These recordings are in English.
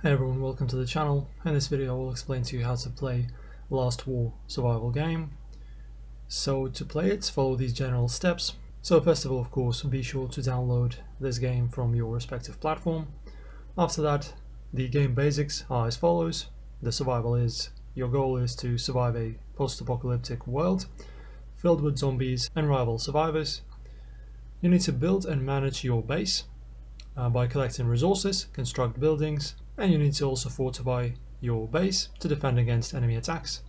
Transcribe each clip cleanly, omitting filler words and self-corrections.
Hey everyone, welcome to the channel. In this video I will explain to you how to play Last War survival game. So to play it, follow these general steps. So first of all, of course, be sure to download this game from your respective platform. After that, the game basics are as follows. The survival is, your goal is to survive a post-apocalyptic world filled with zombies and rival survivors. You need to build and manage your base by collecting resources, construct buildings, and you need to also fortify your base to defend against enemy attacks.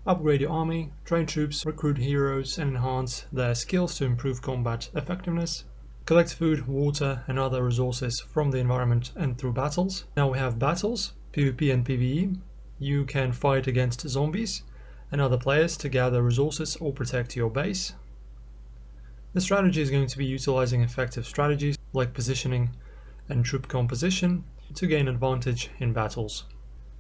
Upgrade your army, train troops, recruit heroes, and enhance their skills to improve combat effectiveness. Collect food, water, and other resources from the environment and through battles. Now we have battles, PvP and PvE. You can fight against zombies and other players to gather resources or protect your base. The strategy is going to be utilizing effective strategies like positioning and troop composition to gain advantage in battles.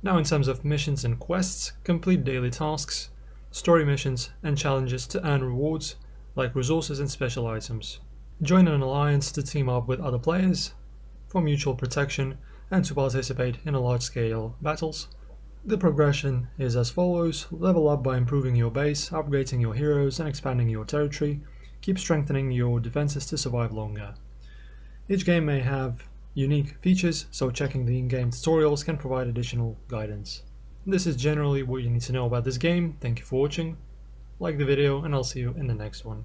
Now in terms of missions and quests, complete daily tasks, story missions and challenges to earn rewards like resources and special items. Join an alliance to team up with other players for mutual protection and to participate in large-scale battles. The progression is as follows: level up by improving your base, upgrading your heroes and expanding your territory. Keep strengthening your defenses to survive longer. Each game may have unique features, so checking the in-game tutorials can provide additional guidance. This is generally what you need to know about this game. Thank you for watching, like the video, and I'll see you in the next one.